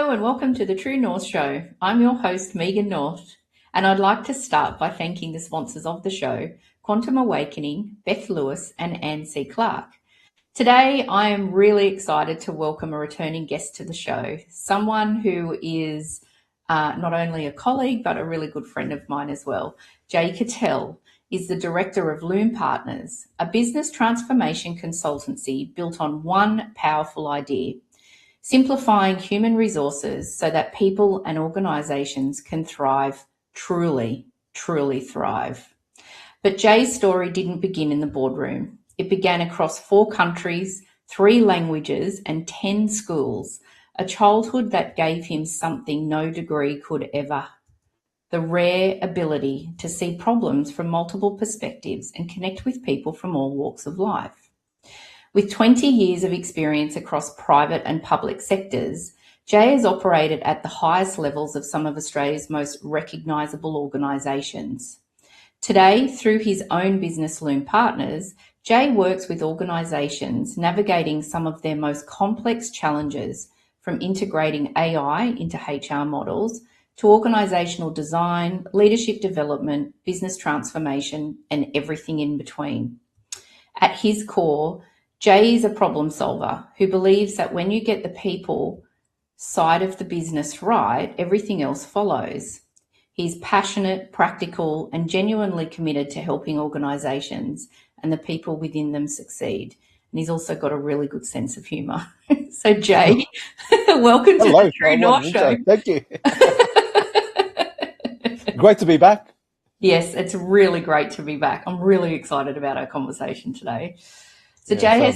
Hello and welcome to the True North Show. I'm your host, Megan North, and I'd like to start by thanking the sponsors of the show, Quantum Awakening, Beth Lewis, and Anne C. Clark. Today, I am really excited to welcome a returning guest to the show, someone who is not only a colleague, but a really good friend of mine as well. Jay Kattel is the Director of LUME Partners, a business transformation consultancy built on one powerful idea: simplifying human resources so that people and organisations can thrive, truly thrive. But Jay's story didn't begin in the boardroom. It began across 4 countries, 3 languages, and 10 schools, a childhood that gave him something no degree could ever: the rare ability to see problems from multiple perspectives and connect with people from all walks of life. With 20 years of experience across private and public sectors, Jay has operated at the highest levels of some of Australia's most recognisable organisations. Today, through his own business LUME Partners, Jay works with organisations navigating some of their most complex challenges, from integrating AI into HR models to organisational design, leadership development, business transformation, and everything in between. At his core, Jay is a problem solver who believes that when you get the people side of the business right, everything else follows. He's passionate, practical, and genuinely committed to helping organisations and the people within them succeed. And he's also got a really good sense of humour. So, Jay, welcome to the True North Show. Thank you. Great to be back. Yes, it's really great to be back. I'm really excited about our conversation today. So Yeah,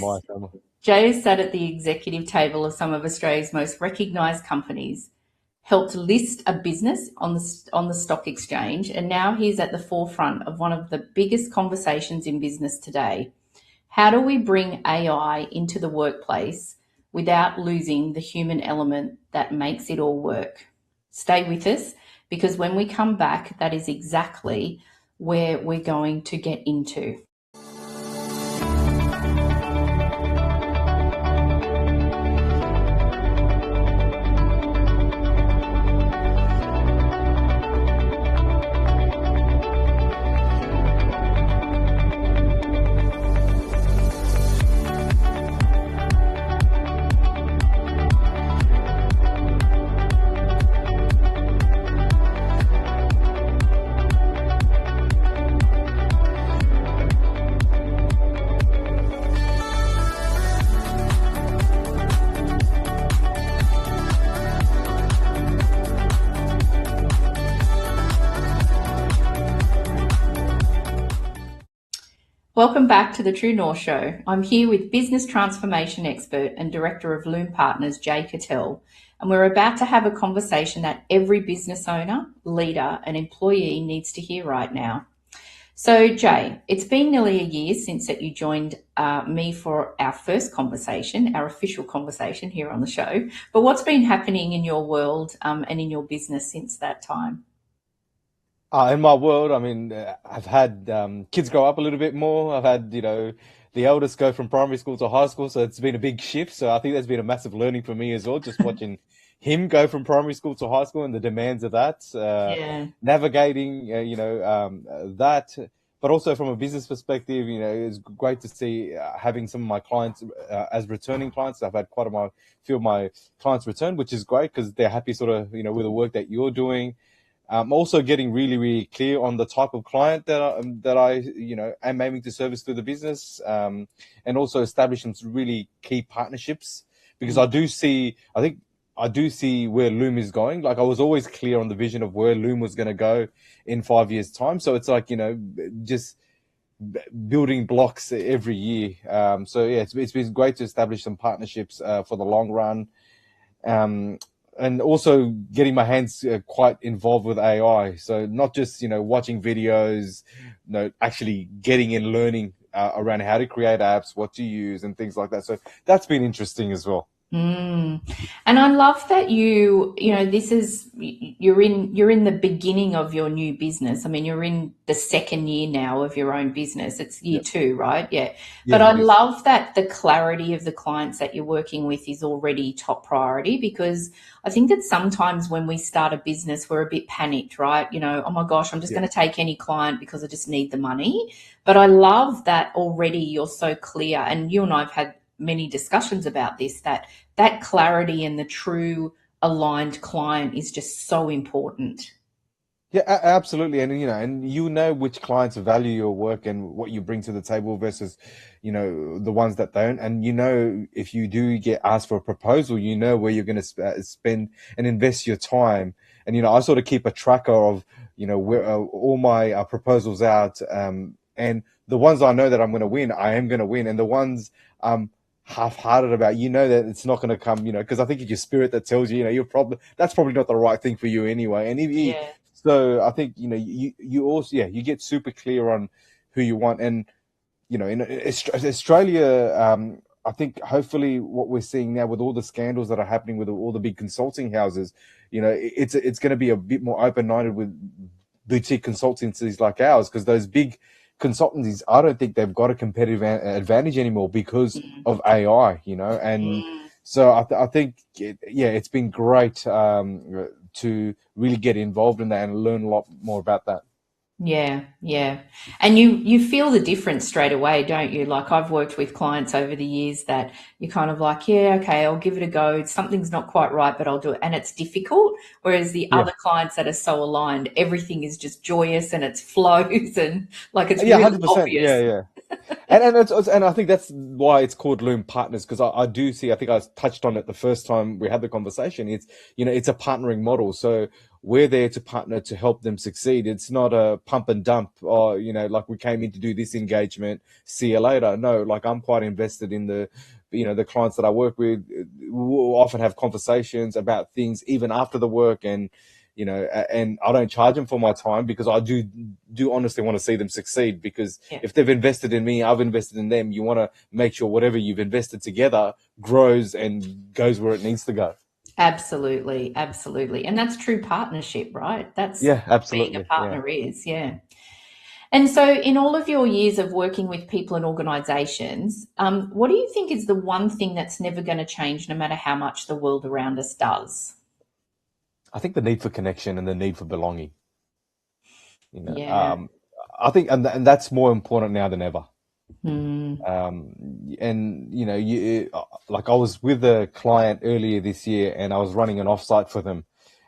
Jay has sat at the executive table of some of Australia's most recognised companies, helped list a business on the stock exchange, and now he's at the forefront of one of the biggest conversations in business today. How do we bring AI into the workplace without losing the human element that makes it all work? Stay with us, because when we come back, that is exactly where we're going to get into. Welcome back to the True North Show. I'm here with business transformation expert and Director of LUME Partners, Jay Kattel, and we're about to have a conversation that every business owner, leader, and employee needs to hear right now. So, Jay, it's been nearly a year since that you joined me for our first conversation, our official conversation here on the show. But what's been happening in your world and in your business since that time? In my world, I mean, I've had kids grow up a little bit more. I've had, the eldest go from primary school to high school. So it's been a big shift. So I think there's been a massive learning for me as well, just watching him go from primary school to high school and the demands of that, navigating, that. But also from a business perspective, it's great to see having some of my clients as returning clients. I've had quite a few of my clients return, which is great because they're happy sort of, with the work that you're doing. Also getting really, really clear on the type of client that I am aiming to service through the business, and also establishing some really key partnerships, because I do see where LUME is going. Like, I was always clear on the vision of where LUME was going to go in 5 years' time. So it's like, just building blocks every year. It's been great to establish some partnerships for the long run. And also getting my hands quite involved with AI. So not just, watching videos, actually getting in, learning around how to create apps, what to use and things like that. So that's been interesting as well. Mm. And I love that this is you're in the beginning of your new business. I mean, you're in the second year now of your own business. It's year Yeah, two, right? Yeah. But yeah, I it is. love that the clarity of the clients that you're working with is already top priority, because I think that sometimes when we start a business, we're a bit panicked, right? Oh my gosh, I'm just Yeah. going to take any client because I just need the money. But I love that already you're so clear, and you and I have had many discussions about this, that clarity and the true aligned client is just so important. Yeah, absolutely. And you know which clients value your work and what you bring to the table versus, the ones that don't. And if you do get asked for a proposal, you know where you're going to spend and invest your time. And I sort of keep a tracker of, where all my proposals out. And the ones I know that I'm going to win, I am going to win. And the ones half-hearted about, that it's not going to come, because I think it's your spirit that tells you, you're probably that's probably not the right thing for you anyway. And if you Yeah. so I think you also, yeah, you get super clear on who you want. And in Australia, I think hopefully what we're seeing now with all the scandals that are happening with all the big consulting houses, it's going to be a bit more open-minded with boutique consultancies like ours, because those big consultancies, I don't think they've got a competitive advantage anymore because Mm. of AI, and Mm. so I think, yeah, it's been great to really get involved in that and learn a lot more about that. Yeah, yeah. And you feel the difference straight away, don't you? Like, I've worked with clients over the years that you're kind of like, yeah, okay, I'll give it a go. Something's not quite right, but I'll do it. And it's difficult. Whereas the Yeah, other clients that are so aligned, everything is just joyous and it's flows and like it's yeah, really 100%. Yeah, obvious. yeah. And I think that's why it's called LUME Partners, because I do see, I think I touched on it the first time we had the conversation. It's it's a partnering model, so we're there to partner to help them succeed. It's not a pump and dump, or like we came in to do this engagement, see you later. No, like I'm quite invested in the clients that I work with. We'll often have conversations about things even after the work, and and I don't charge them for my time, because I do honestly want to see them succeed. Because Yeah. if they've invested in me, I've invested in them. You want to make sure whatever you've invested together grows and goes where it needs to go. Absolutely, absolutely. And that's true partnership, right? That's Yeah, what being a absolutely. Yeah. partner is, yeah. And so, in all of your years of working with people and organizations, what do you think is the one thing that's never going to change, no matter how much the world around us does? I think the need for connection and the need for belonging. You know, Yeah. um, I think, and that's more important now than ever. Mm. And like I was with a client earlier this year, and I was running an offsite for them,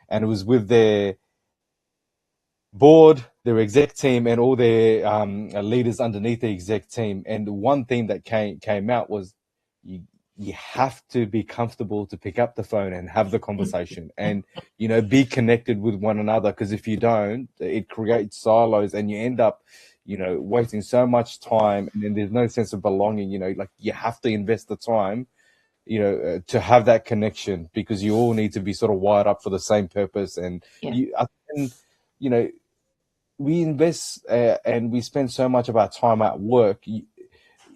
and it was with their board, their exec team, and all their leaders underneath the exec team. And the one theme that came out was, you you have to be comfortable to pick up the phone and have the conversation, and be connected with one another. Because if you don't, it creates silos, and you end up wasting so much time, and then there's no sense of belonging. Like, you have to invest the time to have that connection, because you all need to be sort of wired up for the same purpose. And Yeah. and you know we invest and we spend so much of our time at work.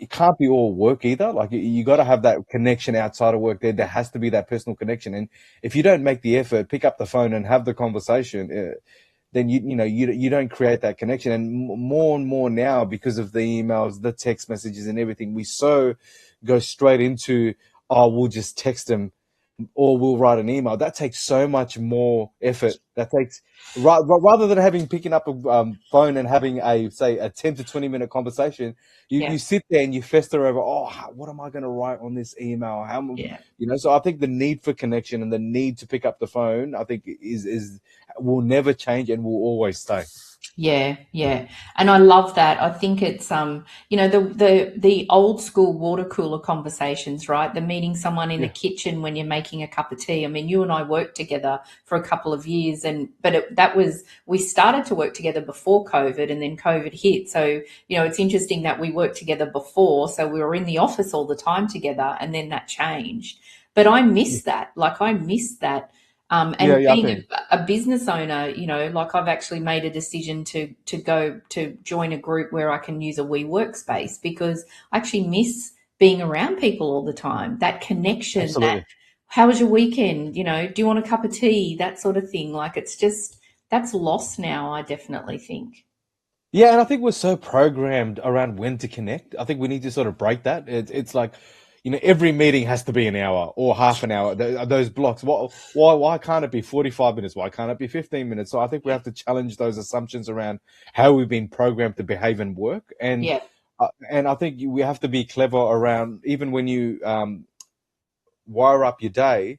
It can't be all work either. Like, you got to have that connection outside of work. There has to be that personal connection. And if you don't make the effort, pick up the phone and have the conversation, then you don't create that connection. And more and more now, because of the emails, the text messages, and everything, we so go straight into, oh, we'll just text them, or we'll write an email. That takes so much more effort. That takes, rather than picking up a phone and having a 10 to 20 minute conversation, Yeah. you sit there and you fester over, oh, what am I going to write on this email? Yeah. So I think the need for connection and the need to pick up the phone, I think, is will never change and will always stay. Yeah, yeah. And I love that. I think it's the old school water cooler conversations, right? The meeting someone in the Yeah, kitchen when you're making a cup of tea. I mean, you and I worked together for a couple of years, we started to work together before COVID, and then COVID hit. So, it's interesting that we worked together before, so we were in the office all the time together, and then that changed. But I yeah, miss that. Like, I miss that. yeah, And yeah. I being think a business owner, like, I've actually made a decision to go to join a group where I can use a wee workspace, because I actually miss being around people all the time. That connection, that absolutely. how was your weekend? Do you want a cup of tea? That sort of thing. Like it's just that's lost now, I definitely think. Yeah, and I think we're so programmed around when to connect. I think we need to sort of break that. It's like, every meeting has to be an hour or half an hour. Those blocks. Why can't it be 45 minutes? Why can't it be 15 minutes? So I think we Yeah. have to challenge those assumptions around how we've been programmed to behave and work. Yeah. And I think we have to be clever around even when you wire up your day,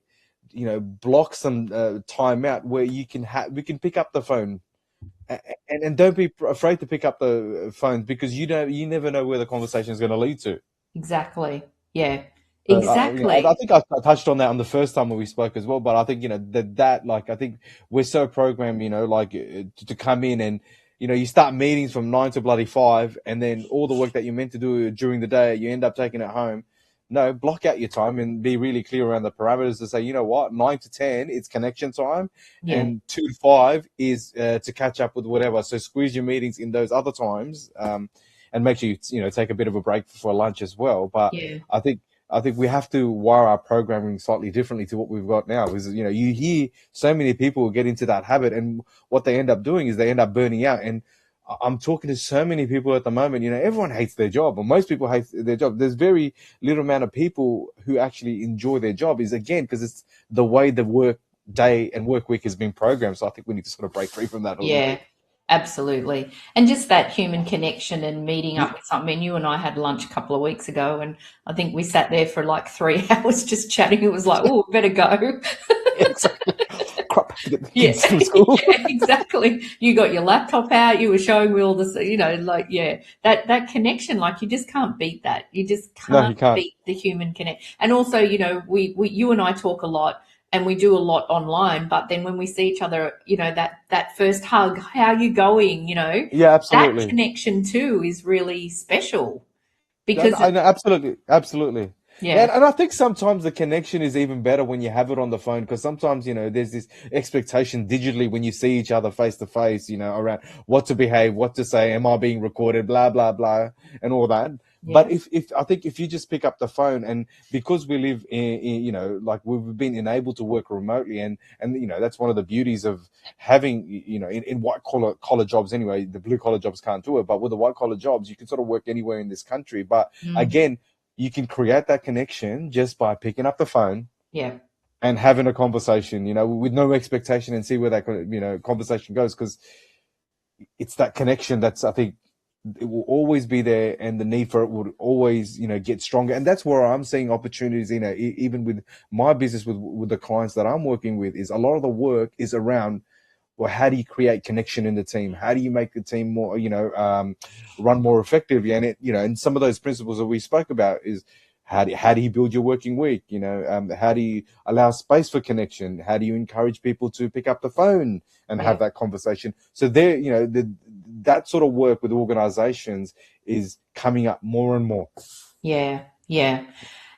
block some time out where we can pick up the phone and don't be afraid to pick up the phone because you never know where the conversation is going to lead to. Exactly. Yeah. I Exactly. think I touched on that on the first time when we spoke as well. But I think that like I think we're so programmed, like to come in and you start meetings from 9 to bloody 5, and then all the work that you're meant to do during the day, you end up taking it home. No, block out your time and be really clear around the parameters to say, you know what, 9 to 10 it's connection time, Yeah. and 2 to 5 is to catch up with whatever. So squeeze your meetings in those other times, and make sure you take a bit of a break for lunch as well. But Yeah. I think I think we have to wire our programming slightly differently to what we've got now. Because you hear so many people get into that habit, and what they end up doing is they end up burning out. And I'm talking to so many people at the moment. Everyone hates their job, or most people hate their job. There's very little amount of people who actually enjoy their job. Is again because it's the way the work day and work week has been programmed. So I think we need to sort of break free from that a little Yeah, bit. absolutely. And just that human connection and meeting Yeah, up with something. You and I had lunch a couple of weeks ago, and I think we sat there for like 3 hours just chatting. It was like, oh, better go. exactly. Crap, have to get the Yeah, kids from school. yeah, exactly. You got your laptop out. You were showing me all this, like yeah, that connection. Like you just can't beat that. You just No, can't you can't. beat the human connect. And also, we you and I talk a lot, and we do a lot online. But then when we see each other, that first hug, how you going? Yeah, That absolutely. connection too is really special And because I know, absolutely, absolutely. yeah, And I think sometimes the connection is even better when you have it on the phone because sometimes, there's this expectation digitally when you see each other face to face, around what to behave, what to say, am I being recorded, blah, blah, blah, and all that. yeah, But if I think if you just pick up the phone and because we live in like we've been enabled to work remotely and that's one of the beauties of having, in white collar jobs anyway, the blue collar jobs can't do it, but with the white collar jobs, you can sort of work anywhere in this country. But mm, again, you can create that connection just by picking up the phone yeah, and having a conversation, with no expectation and see where that, conversation goes. Because it's that connection that's, I think, it will always be there and the need for it would always, get stronger. And that's where I'm seeing opportunities, even with my business, with the clients that I'm working with, is a lot of the work is around, well, how do you create connection in the team? How do you make the team more, run more effectively? And and some of those principles that we spoke about is how do you build your working week? How do you allow space for connection? How do you encourage people to pick up the phone and yeah. have that conversation? So there, that sort of work with organizations is coming up more and more. Yeah, yeah,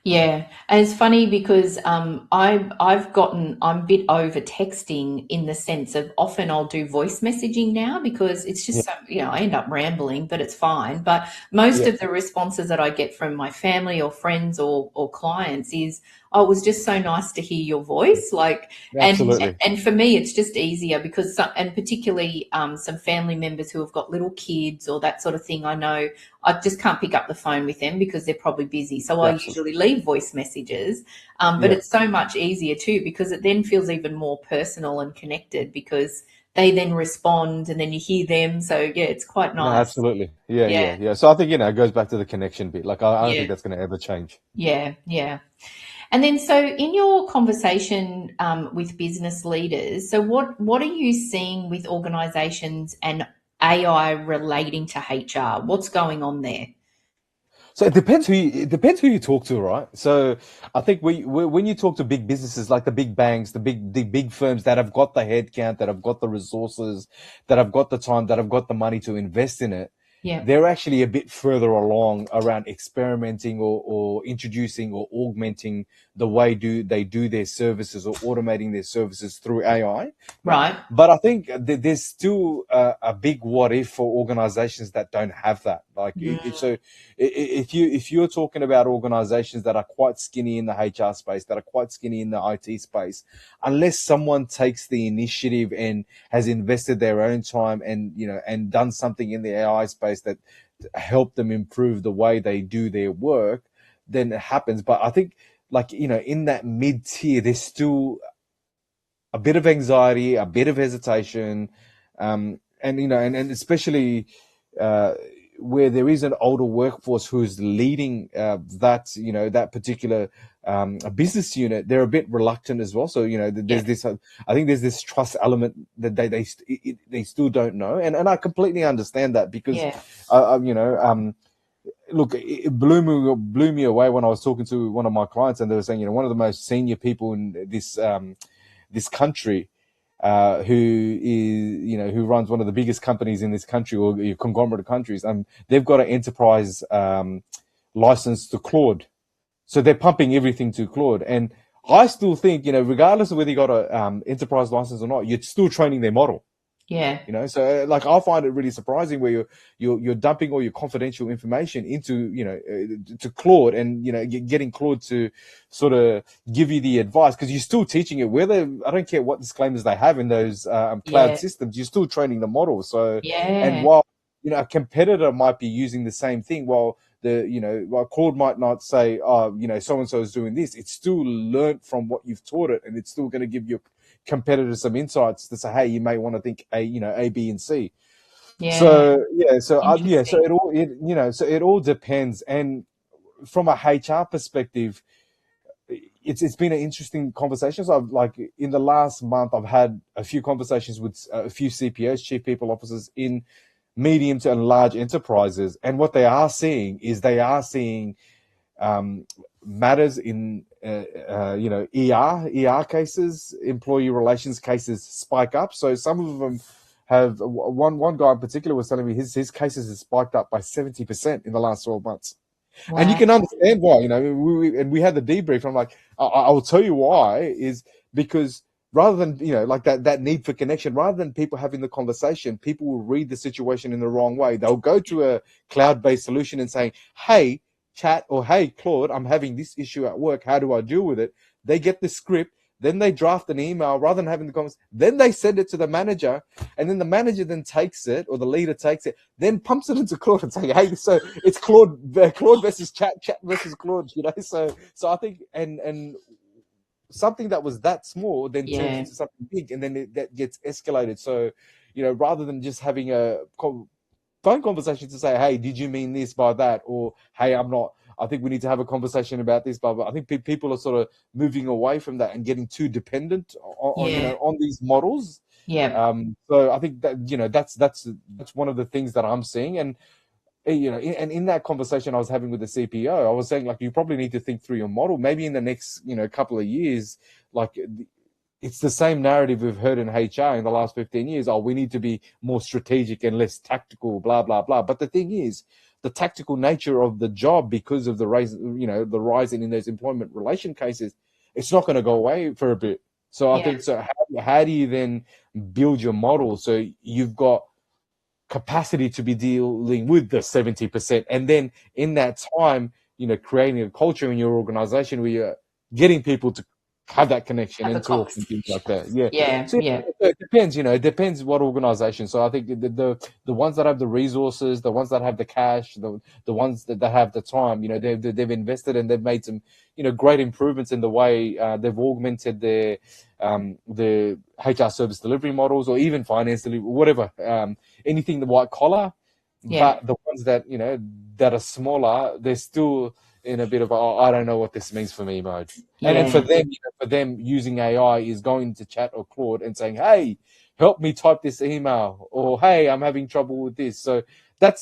yeah. And it's funny because I'm a bit over texting in the sense of often I'll do voice messaging now because it's Yeah, just so, I end up rambling, but it's fine. But most yeah, of the responses that I get from my family or friends or clients is, oh, it was just so nice to hear your voice. Like, and absolutely. and for me, it's just easier because and particularly some family members who have got little kids or that sort of thing. I know I just can't pick up the phone with them because they're probably busy. So I Absolutely. usually leave voice messages. But Yeah. it's so much easier too because it then feels even more personal and connected because they then respond and then you hear them. So yeah, it's quite No, nice. absolutely. Yeah, Yeah, yeah, yeah. So I think, it goes back to the connection bit. Like, I don't yeah, think that's going to ever change. yeah, yeah. And then, so in your conversation with business leaders, so what are you seeing with organisations and AI relating to HR? What's going on there? So it depends who you talk to, right? So I think when you talk to big businesses like the big banks, the big firms that have got the headcount, that have got the resources, that have got the time, that have got the money to invest in it, Yeah. they're actually a bit further along around experimenting or introducing or augmenting the way they do their services or automating their services through AI. Right. But I think there's still a big what if for organizations that don't have that. Like, Mm. if you're talking about organizations that are quite skinny in the HR space, that are quite skinny in the IT space, unless someone takes the initiative and has invested their own time and, and done something in the AI space that help them improve the way they do their work, then it happens. But I think, like, in that mid tier, there's still a bit of anxiety, a bit of hesitation, and and especially uh, where there is an older workforce who's leading that particular business unit, they're a bit reluctant as well. So there's Yeah. this, I think there's this trust element that they still don't know, and I completely understand that because, Yeah. look, it blew me away when I was talking to one of my clients, and they were saying, one of the most senior people in this country, who is who runs one of the biggest companies in this country or conglomerate of countries. They've got an enterprise license to Claude, so they're pumping everything to Claude. And I still think, regardless of whether you got a enterprise license or not, you're still training their model. Yeah. So like, I find it really surprising where you're dumping all your confidential information into to Claude, and getting Claude to sort of give you the advice, because you're still teaching it. Whether, I don't care what disclaimers they have in those cloud Yeah. systems, you're still training the model. So, and Yeah. while a competitor might be using the same thing, while while Claude might not say, oh, so and so is doing this, it's still learnt from what you've taught it, and it's still going to give you competitors some insights to say, hey, you may want to think A, B, and C. Yeah. So so Interesting. it all depends. And from a HR perspective, it's been an interesting conversation. So I've, like, in the last month, I've had a few conversations with a few CPOs, chief people officers, in medium to and large enterprises, and what they are seeing is um, matters in ER cases, employee relations cases spike up. So some of them have, one guy in particular was telling me his cases have spiked up by 70% in the last 12 months. And you Wow. can understand why. And we had the debrief. I'm like, I will tell you why, is because rather than, like, that need for connection, rather than people having the conversation, people will read the situation in the wrong way. They'll go to a cloud-based solution and saying, hey, chat, or hey, Claude, I'm having this issue at work. How do I deal with it? They get the script. Then they draft an email rather than having the conversation. Then they send it to the manager, and then the manager then takes it, or the leader takes it, then pumps it into Claude and saying, "Hey, so it's Claude versus chat versus Claude." So I think, and something that was that small then turns Yeah. into something big, and then that gets escalated. So, rather than just having a phone conversation to say, hey, did you mean this by that? Or, hey, I think we need to have a conversation about this, blah, blah. I think people are sort of moving away from that and getting too dependent Yeah. on these models. Yeah. So I think that, that's one of the things that I'm seeing. And, and in that conversation I was having with the CPO, I was saying, like, you probably need to think through your model. Maybe in the next, couple of years, like, it's the same narrative we've heard in HR in the last 15 years. Oh, we need to be more strategic and less tactical, blah, blah, blah. But the thing is, the tactical nature of the job, because of the rise, the rise in those employment relation cases, it's not going to go away for a bit. So I Yeah. think, so how do you then build your model so you've got capacity to be dealing with the 70%, and then in that time, creating a culture in your organization where you're getting people to have that connection Have a and talk and things like conversation. that. Yeah. Yeah. So Yeah. it depends. It depends what organization. So I think the ones that have the resources, the ones that have the cash, the ones that have the time, they've invested, and they've made some great improvements in the way they've augmented the HR service delivery models, or even finance delivery, whatever, anything the white collar. Yeah. But the ones that that are smaller, they're still in a bit of I don't know what this means for me mode. And for Yeah. them, for them, using AI is going to chat or Claude and saying, "Hey, help me type this email," or, "Hey, I'm having trouble with this." So that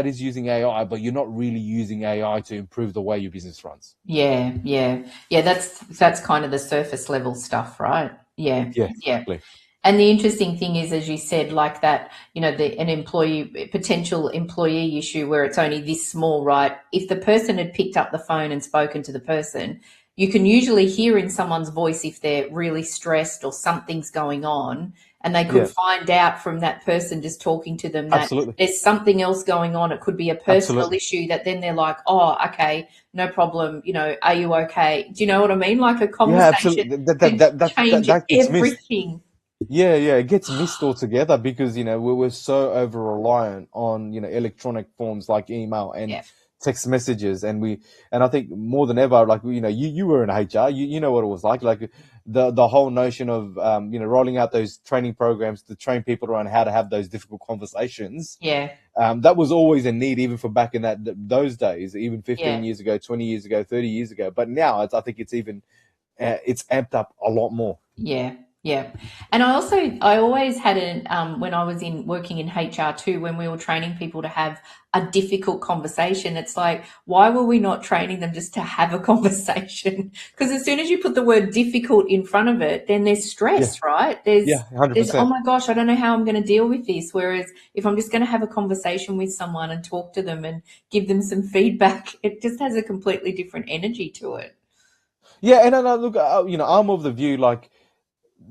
is using AI, but you're not really using AI to improve the way your business runs. Yeah. Yeah. Yeah. That's kind of the surface level stuff, right? Yeah. Yeah, Yeah. exactly. And the interesting thing is, as you said, like that, an potential employee issue where it's only this small, right? If the person had picked up the phone and spoken to the person, you can usually hear in someone's voice if they're really stressed or something's going on. And they could Yeah, find out from that person just talking to them that absolutely, there's something else going on. It could be a personal absolutely. issue that then they're like, oh, okay, no problem. Are you okay? Do you know what I mean? Like a Yeah, conversation absolutely. That can that that that that, change that gets missed. everything. Yeah, yeah, it gets missed altogether because we're so over reliant on electronic forms like email and Yeah, text messages, and I think more than ever, like you were in HR, you know what it was like the whole notion of rolling out those training programs to train people around how to have those difficult conversations. yeah, That was always a need, even for back in those days, even 15 yeah. years ago, 20 years ago, 30 years ago. But now I think it's even it's amped up a lot more. Yeah, yeah. And I always had when I was in working in HR too, when we were training people to have a difficult conversation, it's like, why were we not training them just to have a conversation? Because as soon as you put the word difficult in front of it, then there's Yeah, stress, right? yeah, Oh 100%. my gosh, I don't know how I'm going to deal with this. Whereas if I'm just going to have a conversation with someone and talk to them and give them some feedback, it just has a completely different energy to it. Yeah, and look, I'm of the view like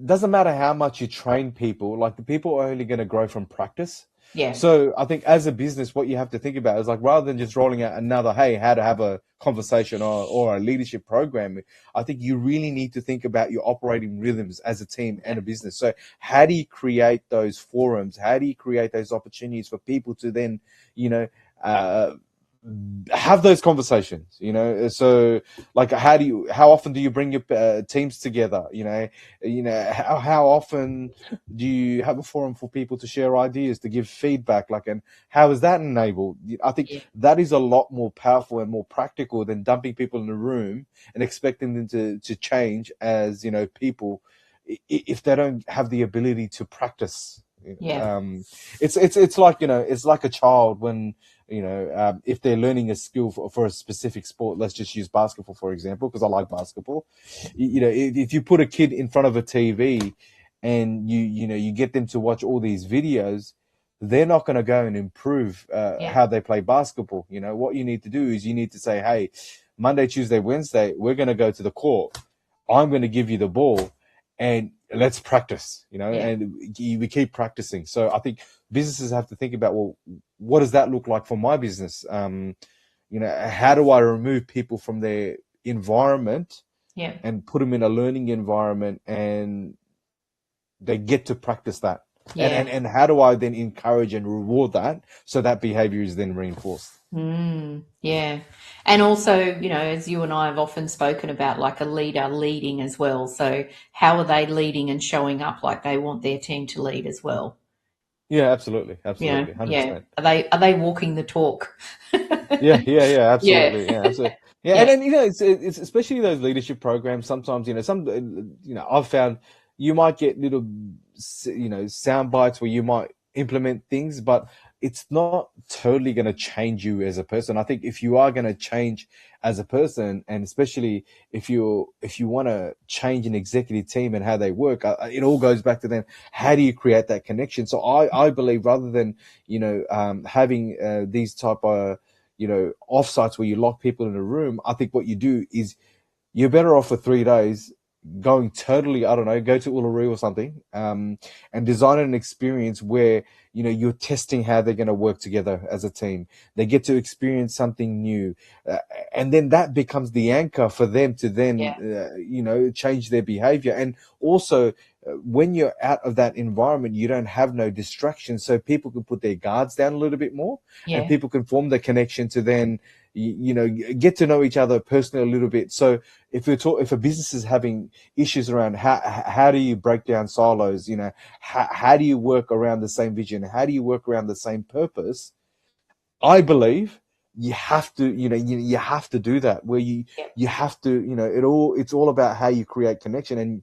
doesn't matter how much you train people, like the people are only going to grow from practice. Yeah, So I think as a business, what you have to think about is like rather than just rolling out another, hey, how to have a conversation or a leadership program, I think you really need to think about your operating rhythms as a team yeah, and a business. So how do you create those forums? How do you create those opportunities for people to then, you know, uh, have those conversations, so like how often do you bring your teams together, how often do you have a forum for people to share ideas, to give feedback, like, and how is that enabled? I think yeah, that is a lot more powerful and more practical than dumping people in a room and expecting them to change as people if they don't have the ability to practice. yeah, It's like it's like a child when if they're learning a skill for a specific sport. Let's just use basketball for example, because I like basketball. If you put a kid in front of a TV and you get them to watch all these videos, they're not going to go and improve yeah, how they play basketball. What you need to do is you need to say, hey, Monday, Tuesday, Wednesday, we're going to go to the court. I'm going to give you the ball and let's practice, yeah. and we keep practicing. So I think businesses have to think about, well, what does that look like for my business? How do I remove people from their environment Yeah, and put them in a learning environment and they get to practice that? And, yeah. and, and how do I then encourage and reward that so that behavior is then reinforced? Yeah. And also, as you and I have often spoken about, like a leader leading as well. So, how are they leading and showing up like they want their team to lead as well? Yeah, absolutely. Absolutely. Yeah. 100%. Are they walking the talk? Yeah, yeah, yeah, Yeah, absolutely, yeah, absolutely, yeah, and yeah, then it's especially those leadership programs. Sometimes I've found you might get little sound bites where you might implement things, but it's not totally going to change you as a person. I think if you are going to change as a person, and especially if you want to change an executive team and how they work, it all goes back to then how do you create that connection. So I believe rather than having these type of offsites where you lock people in a room, I think what you do is you're better off for 3 days going totally, I don't know, go to Uluru or something, and design an experience where you're testing how they're going to work together as a team. They get to experience something new, uh, and then that becomes the anchor for them to then yeah, change their behavior. And also, when you're out of that environment, you don't have no distractions, so people can put their guards down a little bit more, and yeah, people can form the connection to then get to know each other personally a little bit. So if a business is having issues around how do you break down silos, how do you work around the same vision, how do you work around the same purpose, I believe you have to you have to do that, where yeah. you have to it's all about how you create connection. And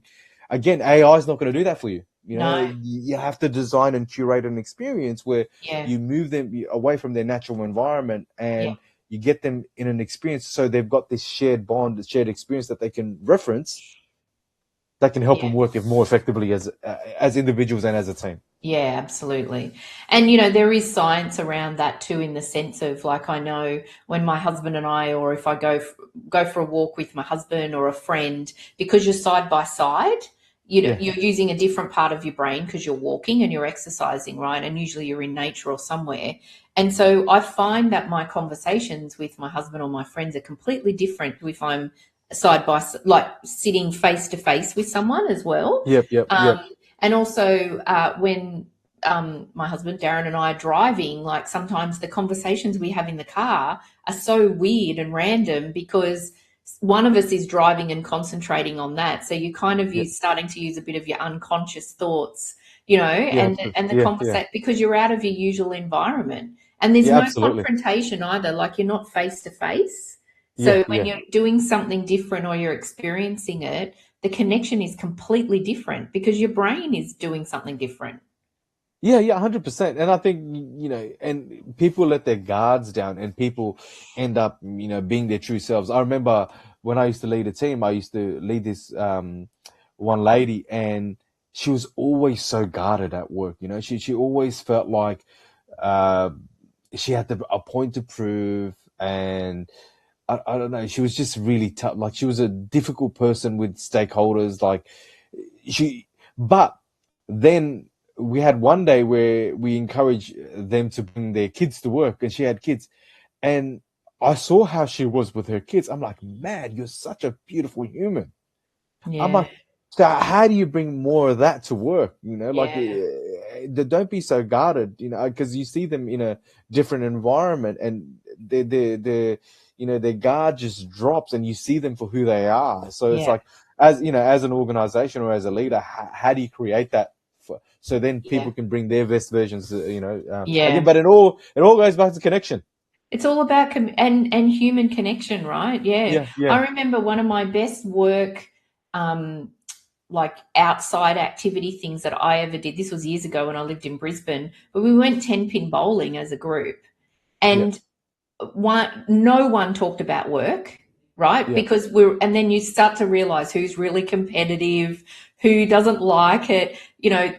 again, AI is not going to do that for you. No, You have to design and curate an experience where yeah, you move them away from their natural environment yeah, and you get them in an experience so they've got this shared bond, shared experience that they can reference that can help Yeah. them work more effectively as individuals and as a team. Yeah, absolutely. And there is science around that too, in the sense of, like, I know when my husband and I, or if I go for a walk with my husband or a friend, because you're side by side, Yeah, you're using a different part of your brain because you're walking and you're exercising, right? And usually you're in nature or somewhere. And so I find that my conversations with my husband or my friends are completely different if I'm side by like sitting face to face with someone as well. yep, yep, Um, yep, and also, when my husband Darren and I are driving, like, sometimes the conversations we have in the car are so weird and random because one of us is driving and concentrating on that. So you kind of yep, starting to use a bit of your unconscious thoughts, yeah, and the yeah, yeah, conversation, because you're out of your usual environment, and there's yeah, no absolutely, confrontation either. Like, you're not face to face. yeah, So when yeah. you're doing something different or you're experiencing it, the connection is completely different because your brain is doing something different. Yeah, yeah, 100%. And I think, and people let their guards down and people end up, being their true selves. I remember when I used to lead a team, I used to lead this one lady, and she was always so guarded at work. She always felt like uh, she had a point to prove, and I don't know, she was just really tough. Like, she was a difficult person with stakeholders. Like, she, but then we had one day where we encouraged them to bring their kids to work, and she had kids, and I saw how she was with her kids. I'm like, man, you're such a beautiful human. I'm Yeah, like, so how do you bring more of that to work? Like, yeah, don't be so guarded, because you see them in a different environment, and their guard just drops, and you see them for who they are. So it's yeah, like, as an organization or as a leader, how do you create that so then yeah, people can bring their best versions, again, yeah. but it all goes back to connection. It's all about and human connection, right? Yeah. Yeah, yeah, I remember one of my best work, um, like, outside activity things that I ever did. This was years ago when I lived in Brisbane, but we went 10 pin bowling as a group. yeah, And no one talked about work, right? yeah, Because and then you start to realize who's really competitive, who doesn't like it.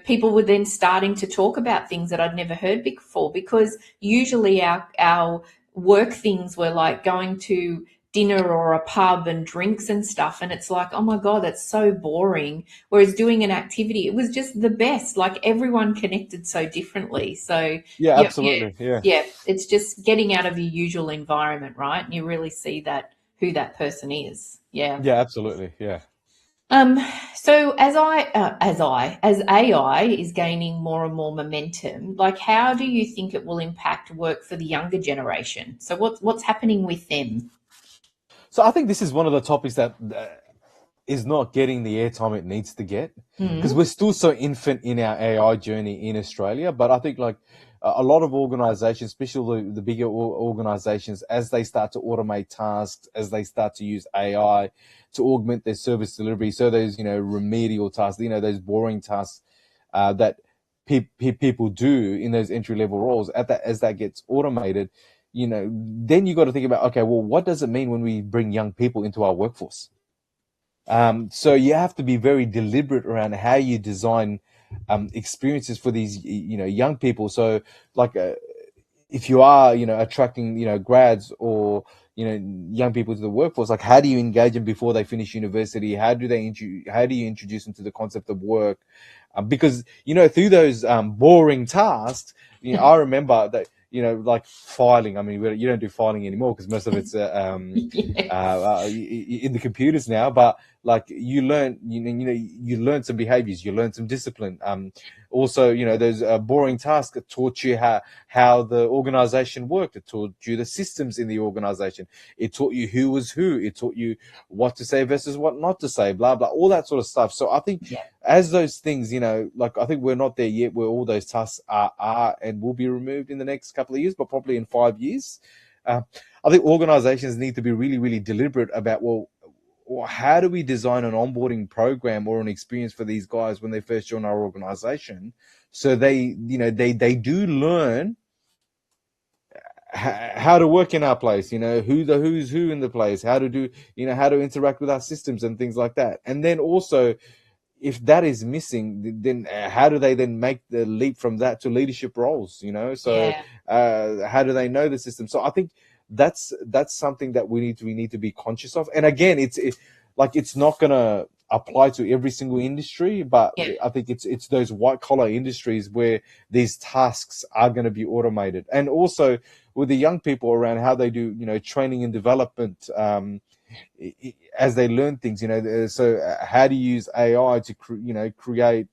People were then starting to talk about things that I'd never heard before, because usually our work things were like going to dinner or a pub and drinks and stuff, and it's like, oh my god, that's so boring. Whereas doing an activity, it was just the best. Like, everyone connected so differently. So yeah, yeah, yeah, absolutely, yeah, yeah, it's just getting out of your usual environment, right? And you really see that, who that person is. Yeah. yeah, absolutely, yeah. Um, so as AI is gaining more and more momentum, like, how do you think it will impact work for the younger generation? So what's happening with them? So I think this is one of the topics that is not getting the airtime it needs to get, because Mm, we're still so infant in our AI journey in Australia. But I think, like, a lot of organizations, especially the bigger organizations, as they start to automate tasks, as they start to use AI to augment their service delivery, so those remedial tasks, those boring tasks that people do in those entry level roles, as that gets automated, then you got to think about, okay, well, what does it mean when we bring young people into our workforce? So you have to be very deliberate around how you design experiences for these young people. So, like, if you are attracting grads or young people to the workforce, like, how do you engage them before they finish university? How do you introduce them to the concept of work? Because through those boring tasks, I remember that, like filing. I mean, you don't do filing anymore because most of it's yeah, in the computers now. But, like, you learn some behaviors, you learn some discipline. Also, those boring tasks that taught you how the organization worked. It taught you the systems in the organization. It taught you who was who. It taught you what to say versus what not to say, blah, blah, all that sort of stuff. So I think, yeah, as those things, like, I think we're not there yet where all those tasks are and will be removed in the next couple of years, but probably in 5 years. Uh, I think organizations need to be really, really deliberate about, well, how do we design an onboarding program or an experience for these guys when they first join our organization, so they do learn how to work in our place, who's who in the place, how to interact with our systems and things like that. And then also, if that is missing, then how do they then make the leap from that to leadership roles? So Yeah. how do they know the system? So I think that's something that we need to be conscious of. And again, like it's not gonna apply to every single industry, but Yeah. I think it's those white collar industries where these tasks are going to be automated. And also with the young people around, how they do training and development, as they learn things, so how to use AI to create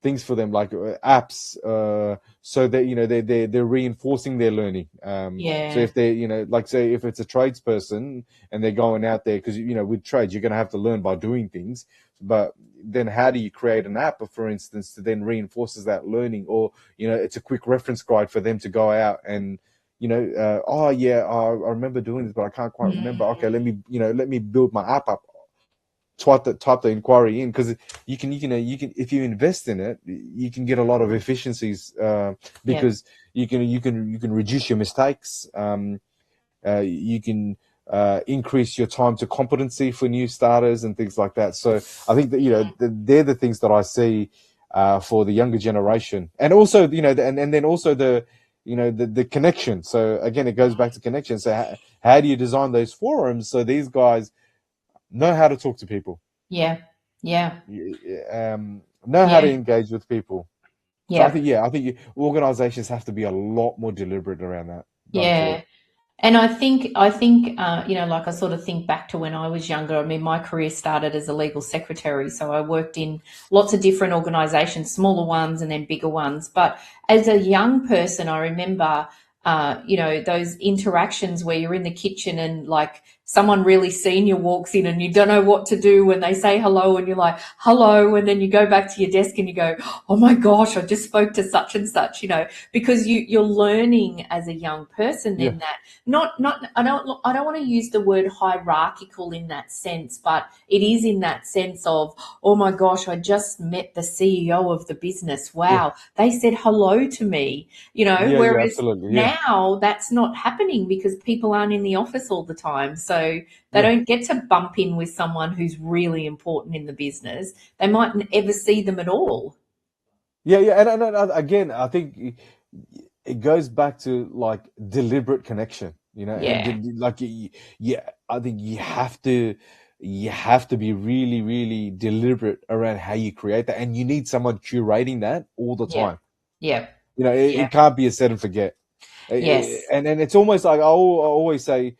things for them, like apps, so that they're reinforcing their learning. So Yeah. if they like, say if it's a tradesperson and they're going out there, because with trades you're going to have to learn by doing things, but then how do you create an app, for instance, to then reinforces that learning? Or it's a quick reference guide for them to go out and oh yeah, I remember doing this, but I can't quite remember. Okay, let me build my app up. Type the inquiry in, because you can if you invest in it, you can get a lot of efficiencies, Yeah. because you can reduce your mistakes. You can increase your time to competency for new starters and things like that. So I think that they're the things that I see for the younger generation. And also and then also the connection. So again, it goes back to connection. So how do you design those forums so these guys know how to talk to people, Yeah. Yeah. know how to Yeah. engage with people? So I Yeah. think, yeah, I think organizations have to be a lot more deliberate around that going forward. Yeah. And I think, like I sort of think back to when I was younger. I mean, my career started as a legal secretary, so I worked in lots of different organisations, smaller ones and then bigger ones. But as a young person, I remember, those interactions where you're in the kitchen and like someone really senior walks in and you don't know what to do when they say hello and you're like, hello, and then you go back to your desk and you go, oh my gosh, I just spoke to such and such, because you're learning as a young person Yeah, then that not I don't want to use the word hierarchical in that sense, but it is in that sense of, oh my gosh, I just met the CEO of the business, yeah, wow, they said hello to me, yeah, yeah, whereas absolutely, yeah, now that's not happening because people aren't in the office all the time, so they yeah. don't get to bump in with someone who's really important in the business. They mightn't ever see them at all. Yeah, yeah, and again, I think it goes back to like deliberate connection, and Yeah. like yeah, I think you have to be really, really deliberate around how you create that, and you need someone curating that all the Yeah. time. Yeah. It Yeah. can't be a set and forget. Yes. And it's almost like I always say,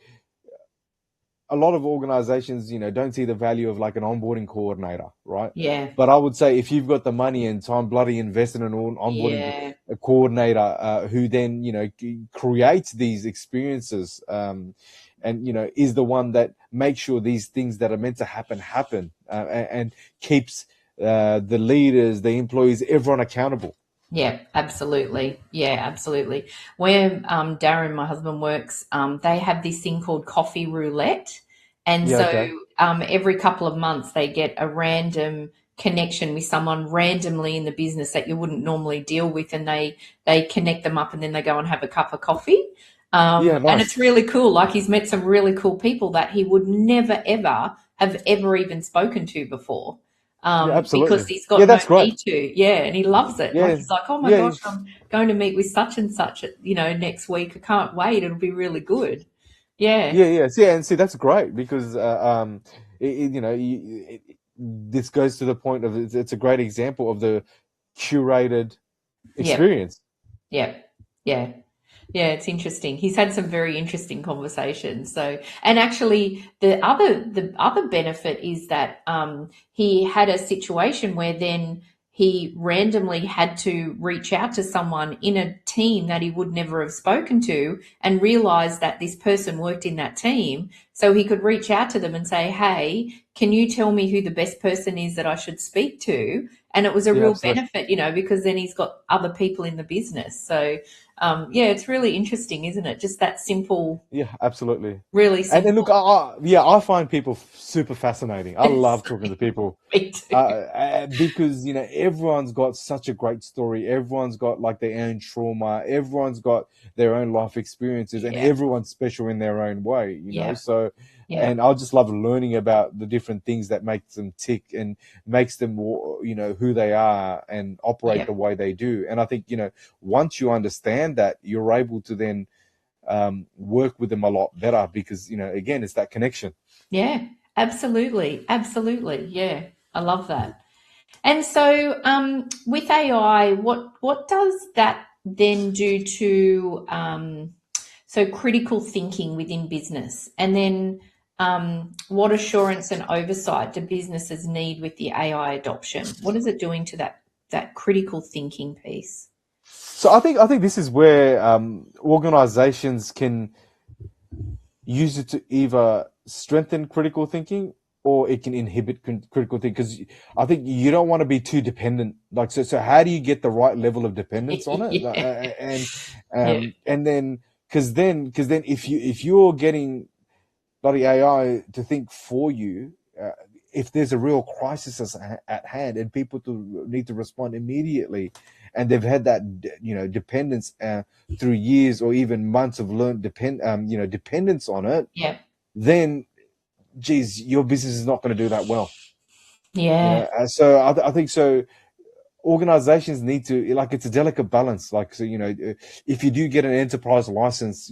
a lot of organizations, don't see the value of like an onboarding coordinator, right? Yeah. But I would say if you've got the money and time, bloody invest in an onboarding Yeah. coordinator, who then, creates these experiences, and, is the one that makes sure these things that are meant to happen, and keeps the leaders, the employees, everyone accountable. Yeah, absolutely. Yeah, absolutely. Where Darren, my husband, works, they have this thing called coffee roulette. And Yeah, so okay. every couple of months, they get a random connection with someone randomly in the business that you wouldn't normally deal with. And they connect them up and then they go and have a cup of coffee. Yeah, And it's nice. really cool. Like he's met some really cool people that he would never, ever have ever even spoken to before, Yeah, because absolutely. he's Yeah, got no that's great. need to. Yeah, and he loves it. Like Yeah, he's like, oh my yeah. gosh, I'm going to meet with such and such, next week. I can't wait. It'll be really good. Yeah, Yeah. See, that's great because this goes to the point of, it's a great example of the curated yeah, experience. yeah, yeah. Yeah, it's interesting. He's had some very interesting conversations. So, and actually, the other benefit is that he had a situation where then he randomly had to reach out to someone in a team that he would never have spoken to, and realized that this person worked in that team. So he could reach out to them and say, "Hey, can you tell me who the best person is that I should speak to?" And it was a Yeah, real absolutely. benefit, because then he's got other people in the business. So yeah, it's really interesting, isn't it? Just that simple, Yeah, absolutely. really And look, simple. I find people super fascinating. I love talking to people, Me too. because everyone's got such a great story. Everyone's got like their own trauma. Everyone's got their own life experiences, and Yeah, everyone's special in their own way. yeah, So Yeah. And I just love learning about the different things that makes them tick and makes them more, who they are and operate Yeah. the way they do. And I think, once you understand that, you're able to then work with them a lot better because, again, it's that connection. Yeah. Absolutely. Absolutely. Yeah. I love that. And so, with AI, what does that then do to so critical thinking within business? And then, what assurance and oversight do businesses need with the AI adoption? What is it doing to that critical thinking piece? So I think this is where organizations can use it to either strengthen critical thinking or it can inhibit critical thinking, because I think you don't want to be too dependent. Like, so how do you get the right level of dependence on it? Yeah. Yeah. And then because then if you're getting bloody AI to think for you, if there's a real crisis at hand and people need to respond immediately, and they've had that dependence through years or even months of learned dependence on it, Yeah. then geez, your business is not going to do that well. Yeah. So I think so organizations need to, like, it's a delicate balance. Like, so if you do get an enterprise license,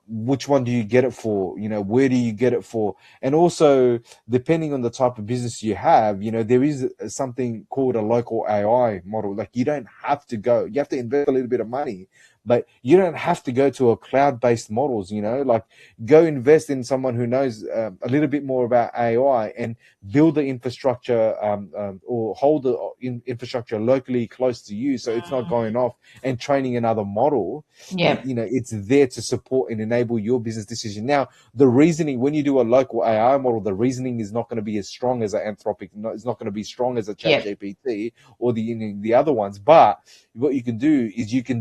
which one do you get it for? Where do you get it for? And also, depending on the type of business you have, there is something called a local AI model. Like, you don't have to go, you have to invest a little bit of money, but you don't have to go to a cloud-based models. Like, go invest in someone who knows a little bit more about AI and build the infrastructure, or hold the infrastructure locally close to you, so it's not going off and training another model. Yeah. It's there to support and enable your business decision. Now, the reasoning, when you do a local AI model, the reasoning is not going to be as strong as an Anthropic. It's not going to be strong as a Chat Yeah. GPT or the other ones. But what you can do is you can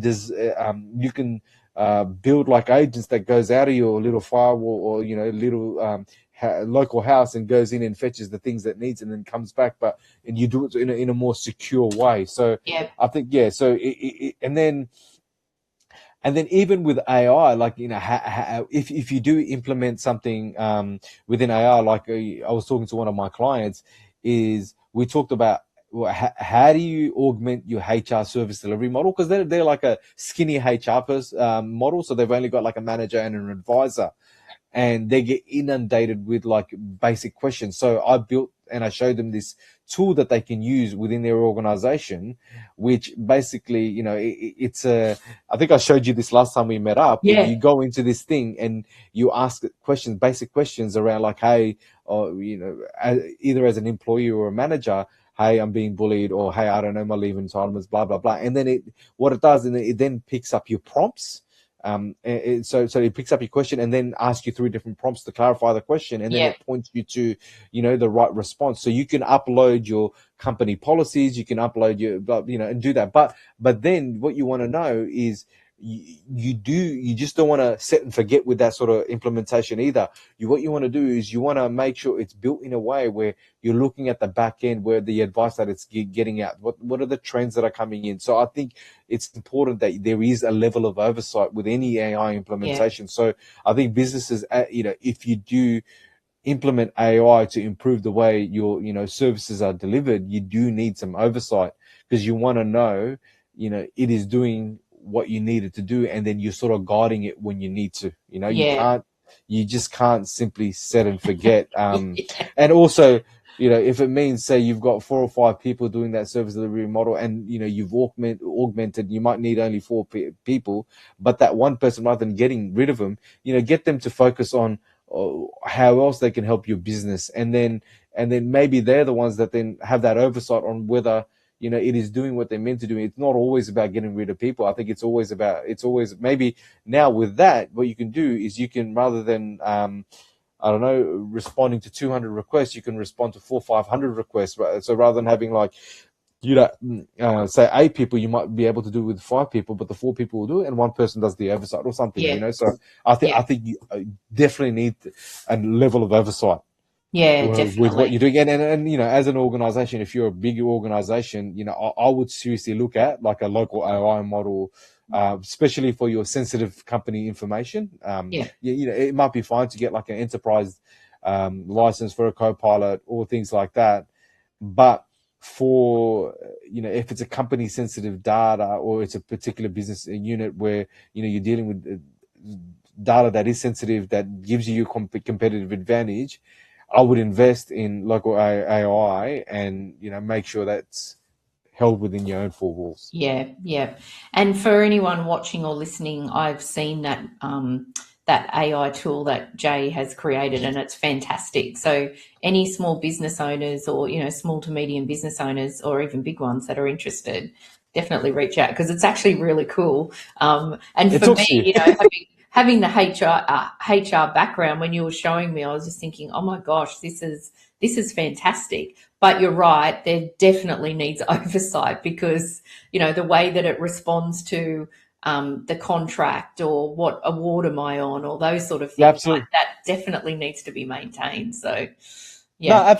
build like agents that goes out of your little firewall or little local house and goes in and fetches the things that needs and then comes back, and you do it in a more secure way. So Yeah. I think, yeah, so and then even with AI, like, if you do implement something within AI, like I was talking to one of my clients, is we talked about, well, how do you augment your HR service delivery model? Because they're like a skinny HR model, so they've only got like a manager and an advisor, and they get inundated with like basic questions. So I built and I showed them this tool that they can use within their organization, which basically, it's I think I showed you this last time we met up, where Yeah. you go into this thing and you ask questions, basic questions around like, hey, or, either as an employee or a manager, hey, I'm being bullied, or hey, I don't know my leave entitlements, blah, blah, blah. And then what it does, and it then picks up your prompts. So it picks up your question and then asks you 3 different prompts to clarify the question, and then Yeah. it points you to the right response. So you can upload your company policies, you can upload your and do that. But then what you want to know is, you just don't want to set and forget with that sort of implementation either. What you want to do is you want to make sure it's built in a way where you're looking at the back end, where the advice that it's getting out, what are the trends that are coming in. So I think it's important that there is a level of oversight with any AI Yeah. implementation. So I think businesses, if you do implement AI to improve the way your services are delivered, you do need some oversight, because you want to know it is doing what you need it to do, and then you're sort of guiding it when you need to. Yeah. You just can't simply set and forget. And also, if it means, say, you've got 4 or 5 people doing that service delivery model, and you've augmented, you might need only 4 people, but that one person, rather than getting rid of them, get them to focus on how else they can help your business, and then maybe they're the ones that then have that oversight on whether it is doing what they're meant to do. It's not always about getting rid of people. I think it's always maybe now with that, what you can do is you can, rather than I don't know, responding to 200 requests, you can respond to 500 requests. Right? So rather than having like, say 8 people, you might be able to do it with 5 people, but the 4 people will do it and one person does the oversight or something. Yeah. So I Yeah. think you definitely need a level of oversight Yeah. with what Definitely. you're doing. And as an organization, if you're a bigger organization, I would seriously look at like a local AI model especially for your sensitive company information. Yeah. It might be fine to get like an enterprise license for a co-pilot or things like that. But for, if it's a company sensitive data, or it's a particular business unit where, you're dealing with data that is sensitive, that gives you competitive advantage, I would invest in local AI and, make sure that's held within your own four walls. Yeah, yeah. And for anyone watching or listening, I've seen that that AI tool that Jay has created, and it's fantastic. So any small business owners, or small to medium business owners, or even big ones that are interested, definitely reach out, because it's actually really cool. And It for talks me, to you. having the HR background, when you were showing me, I was just thinking, oh my gosh, this is fantastic. But you're right, there definitely needs oversight, because the way that it responds to the contract, or what award am I on, or those sort of Yeah, things, like absolutely. that definitely needs to be maintained. So No, yeah,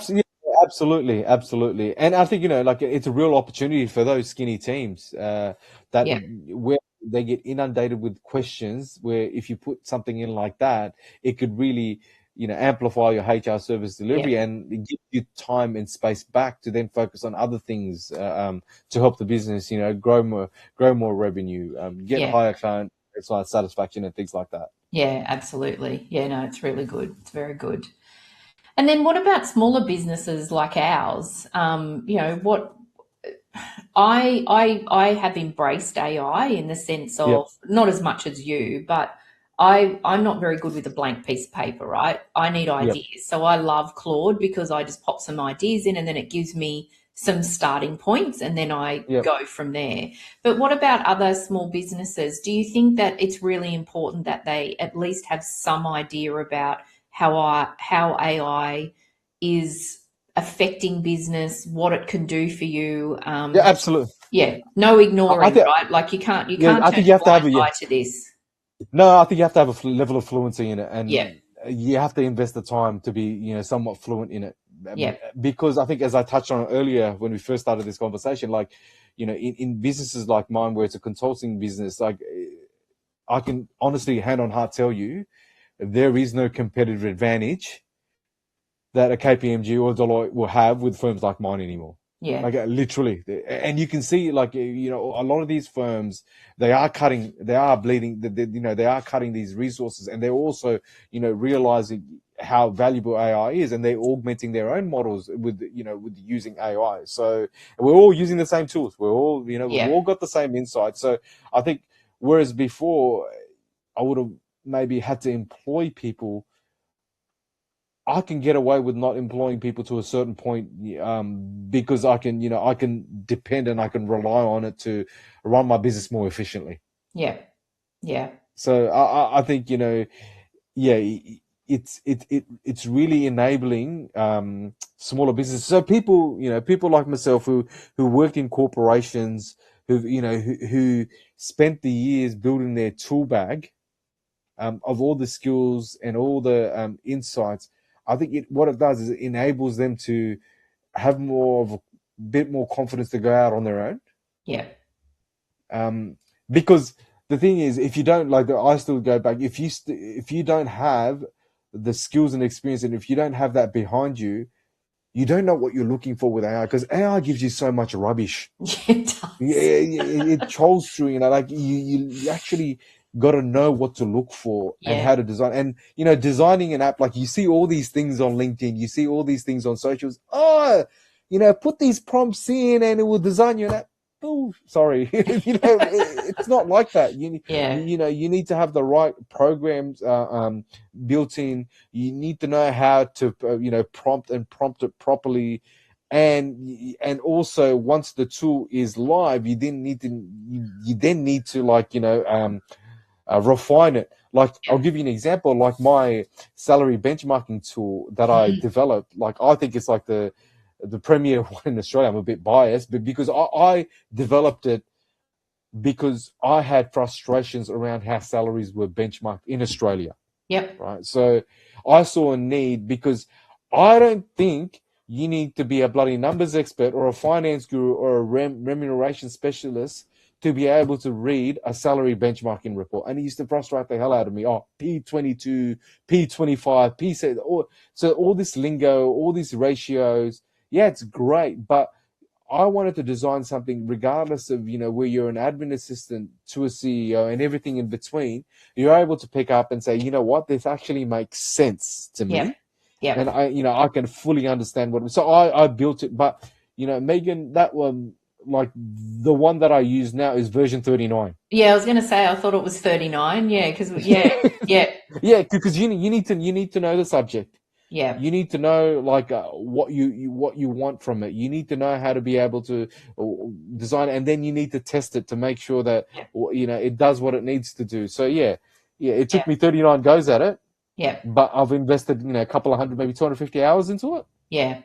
absolutely. And I think, like, it's a real opportunity for those skinny teams, that yeah, where they get inundated with questions, where if you put something in like that, it could really, amplify your HR service yeah, delivery and give you time and space back to then focus on other things, to help the business, grow more revenue, get yeah, higher client satisfaction and things like that. yeah, absolutely. Yeah, no, it's really good. It's very good. And then what about smaller businesses like ours? What I have embraced AI, in the sense Yep. of, not as much as you, but I'm not very good with a blank piece of paper, right? I need Yep. ideas. So I love Claude, because I just pop some ideas in, and then it gives me some starting points, and then I Yep. go from there. But what about other small businesses? Do you think that it's really important that they at least have some idea about how AI is affecting business, what it can do for you? Yeah, absolutely. Yeah, no I ignoring, think, right? Like you can't yeah, I turn think you a have to have blind a, yeah. eye to this. No, I think you have to have a level of fluency in it, Yeah, and you have to invest the time to be, somewhat fluent in it. yeah, Because I think, as I touched on earlier when we first started this conversation, like, in businesses like mine, where it's a consulting business, like, I can honestly, hand on heart, tell you, there is no competitive advantage that a KPMG or Deloitte will have with firms like mine anymore. yeah, Like, literally, and you can see, like, a lot of these firms, they are cutting, they are bleeding, they are cutting these resources, and they're also, realizing how valuable AI is, and they're augmenting their own models with, with using AI. So we're all using the same tools. We're all, we've yeah, all got the same insight. So I think, whereas before I would have maybe had to employ people, I can get away with not employing people to a certain point, because I can depend and I can rely on it to run my business more efficiently. yeah, yeah, So I think, yeah, it's really enabling, smaller businesses. So people like myself, who worked in corporations, who spent the years building their tool bag, of all the skills and all the, insights. I think what it does is it enables them to have more of a bit more confidence to go out on their own. yeah, Um, because the thing is, if you don't, like, I still go back. If you don't have the skills and experience, and if you don't have that behind you, you don't know what you're looking for with AI, because AI gives you so much rubbish. yeah, it Yeah, does. it trolls through, like, you actually got to know what to look for and Yeah, how to design. And, designing an app, like, you see all these things on LinkedIn, you see all these things on socials. Oh, put these prompts in and it will design you an app. Oh, sorry. It's not like that. yeah, You need to have the right programs, built in. You need to know how to, prompt it properly. And also, once the tool is live, you then need to, like, refine it. Like, I'll yeah, give you an example. Like, my salary benchmarking tool that I developed, like, I think it's like the premier one in Australia. I'm a bit biased, but because I developed it because I had frustrations around how salaries were benchmarked in Australia, yep, right? So I saw a need, because I don't think you need to be a bloody numbers expert or a finance guru or a remuneration specialist to be able to read a salary benchmarking report. And it used to frustrate the hell out of me. Oh, P22, P25, P7, so all this lingo, all these ratios. Yeah, it's great, but I wanted to design something regardless of, where you're an admin assistant to a CEO and everything in between, you're able to pick up and say, you know what, this actually makes sense to Yep. me. Yep. And I can fully understand so I built it. But, Megan, that one, like the one that I use now is version 39. Yeah, I was going to say, I thought it was 39. Yeah, because, yeah. Yeah, because you need to know the subject. Yeah. You need to know like what you want from it. You need to know how to be able to design it, and then you need to test it to make sure that Yeah. it does what it needs to do. So yeah, it took Yeah. me 39 goes at it, Yeah. but I've invested a couple of hundred, maybe 250 hours into it. Yeah.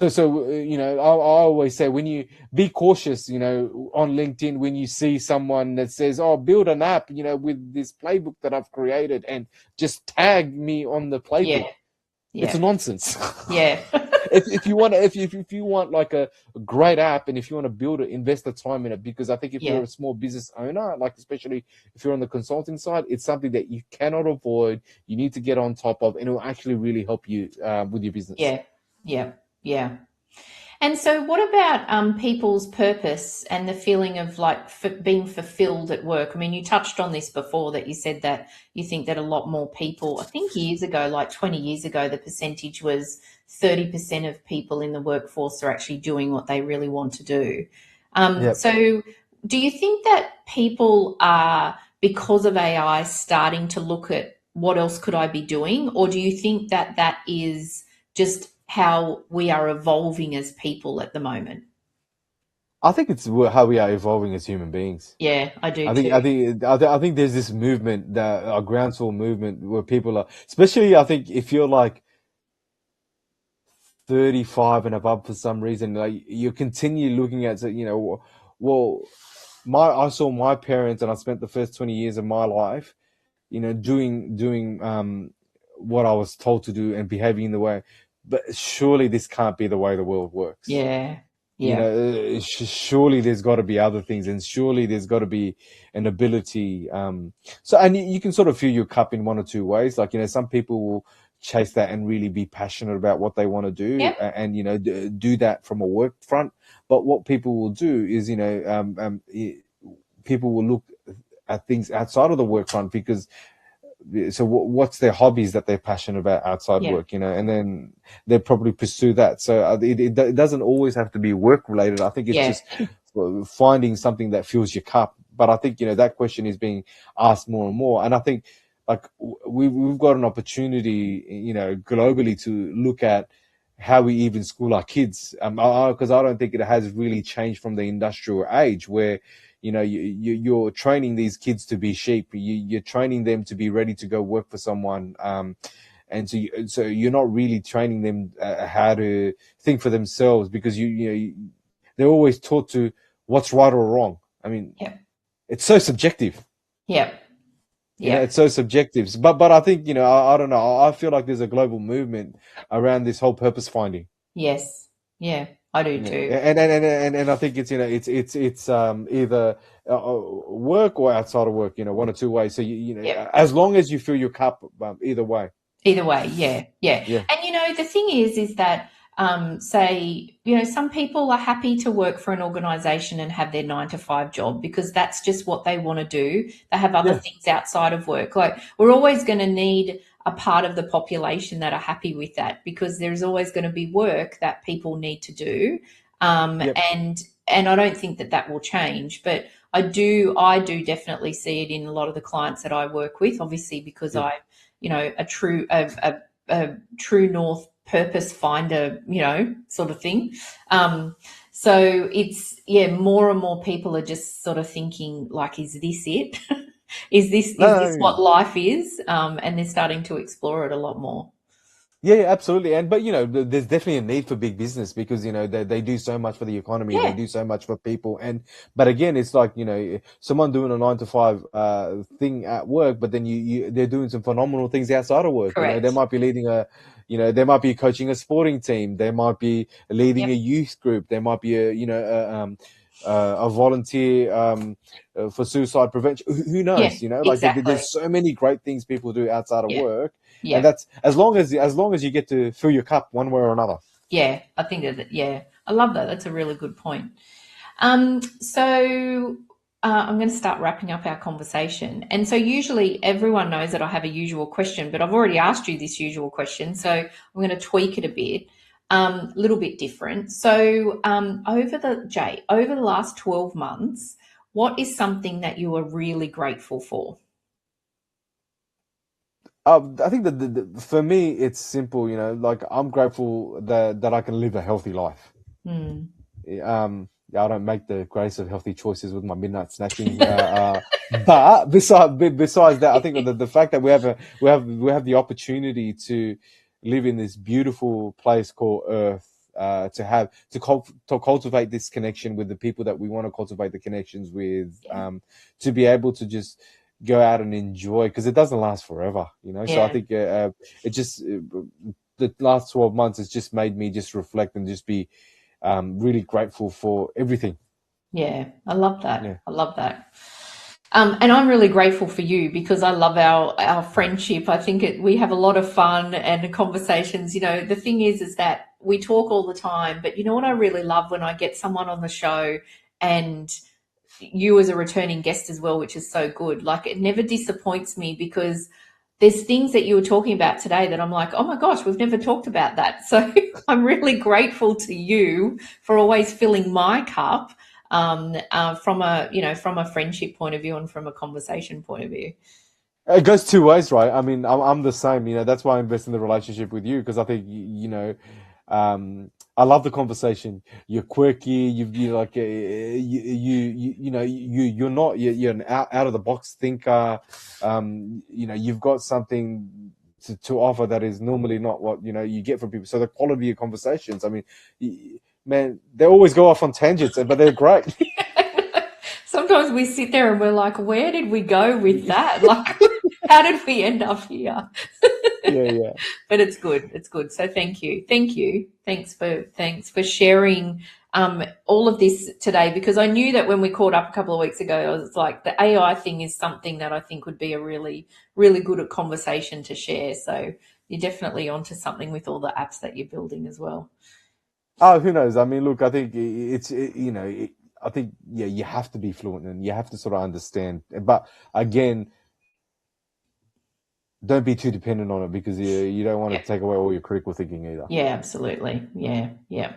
So I always say, when you be cautious, on LinkedIn, when you see someone that says, "Oh, build an app, with this playbook that I've created, and just tag me on the playbook." Yeah. It's Yeah. a nonsense. Yeah. if you want if you want like a great app, and if you want to build it, invest the time in it, because I think if Yeah. you're a small business owner, like especially if you're on the consulting side, it's something that you cannot avoid. You need to get on top of, and it will actually really help you with your business. Yeah. Yeah. Yeah. And so, what about people's purpose and the feeling of like being fulfilled at work? I mean, you touched on this before, that you said that you think that a lot more people, I think years ago, like 20 years ago, the percentage was 30% of people in the workforce are actually doing what they really want to do. Yep. So, do you think that people are, because of AI, starting to look at what else could I be doing? Or do you think that that is just how we are evolving as people at the moment? I think it's how we are evolving as human beings. Yeah, I do I think too. I think I think there's this movement, that a groundswell movement, where people are, especially I think if you're like 35 and above, for some reason, like you continue looking at, well, I saw my parents, and I spent the first 20 years of my life, doing what I was told to do and behaving in the way, but surely this can't be the way the world works. Yeah, yeah, Surely there's got to be other things, and surely there's got to be an ability. So, and you can sort of fill your cup in one or two ways. Like, some people will chase that and really be passionate about what they want to do, yep, and do that from a work front. But what people will do is, people will look at things outside of the work front, because so what's their hobbies that they're passionate about outside yeah, work, and then they probably pursue that. So it doesn't always have to be work related. I think it's yeah, just finding something that fills your cup. But I think that question is being asked more and more, and I think like we've got an opportunity, globally, to look at how we even school our kids, because I don't think it has really changed from the industrial age, where you're training these kids to be sheep. You're training them to be ready to go work for someone, and so you're not really training them how to think for themselves, because they're always taught to what's right or wrong. I mean, yeah, it's so subjective. yeah, yeah, It's so subjective. But I think, I don't know. I feel like there's a global movement around this whole purpose finding. yes, yeah, I do Yeah, too. and I think it's it's either work or outside of work, one or two ways. So Yep. as long as you fill your cup, either way. Either way, yeah, yeah. Yeah, And the thing is that say, some people are happy to work for an organization and have their 9 to 5 job because that's just what they want to do. They have other yeah, things outside of work. Like, we're always going to need a part of the population that are happy with that, because there's always going to be work that people need to do. yep, And I don't think that that will change, but I do definitely see it in a lot of the clients that I work with, obviously, because yep. a true north purpose finder, sort of thing. So it's, yeah, more and more people are just sort of thinking like, is this it? Is this No, what life is? And they're starting to explore it a lot more. yeah, absolutely. But there's definitely a need for big business, because they do so much for the economy, they Yeah, do so much for people. But again, it's like, someone doing a 9 to 5 thing at work, but then they're doing some phenomenal things outside of work. They correct. might be leading they might be coaching a sporting team, they might be leading Yep. a youth group, they might be a volunteer for suicide prevention. Who Yeah, knows? You know, like exactly. there's so many great things people do outside of Yeah, work, and yeah, that's as long as you get to fill your cup one way or another. yeah. I think that, yeah, I love that. That's a really good point. So I'm going to start wrapping up our conversation. And so usually everyone knows that I have a usual question, but I've already asked you this usual question. So I'm going to tweak it a bit, a little bit different. So over the last 12 months, what is something that you are really grateful for? I think that for me, it's simple. You know, like I'm grateful that I can live a healthy life. Hmm. Yeah, I don't make the greatest of healthy choices with my midnight snacking. But besides that, I think that the fact that we have the opportunity to live in this beautiful place called Earth, to cultivate this connection with the people that we want to cultivate the connections with, Yeah. to be able to just go out and enjoy, because it doesn't last forever, you know. So I Yeah. think it just the last 12 months has just made me just reflect and just be really grateful for everything. Yeah, I love that. Yeah. I love that. And I'm really grateful for you because I love our friendship. I think we have a lot of fun and conversations. You know, the thing is that we talk all the time, but you know what I really love when I get someone on the show and you as a returning guest as well, which is so good. Like it never disappoints me because there's things that you were talking about today that I'm like, oh my gosh, we've never talked about that. So I'm really grateful to you for always filling my cup from a friendship point of view and from a conversation point of view. It goes two ways, right? I mean, I'm the same, you know. That's why I invest in the relationship with you, because I think I love the conversation. You're quirky. You like you're not you're an out of the box thinker. You've got something to offer that is normally not what you get from people. So the quality of conversations, I mean, man, they always go off on tangents, but they're great. Sometimes we sit there and we're like, where did we go with that? Like, how did we end up here? Yeah, yeah. But it's good. It's good. So thank you. Thanks for sharing all of this today because I knew that when we caught up a couple of weeks ago, I was like the AI thing is something that I think would be a really really good conversation to share. So you're definitely onto something with all the apps that you're building as well. Oh, who knows? I mean, look, I think I think, yeah, you have to be fluent and you have to sort of understand. But again, don't be too dependent on it, because you don't want Yeah. to take away all your critical thinking either. Yeah, absolutely. Yeah, yeah.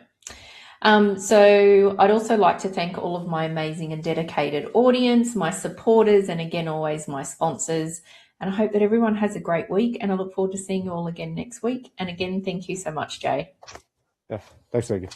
So I'd also like to thank all of my amazing and dedicated audience, my supporters, and again, always my sponsors. And I hope that everyone has a great week. And I look forward to seeing you all again next week. And again, thank you so much, Jay. Yeah. Thanks, Megan.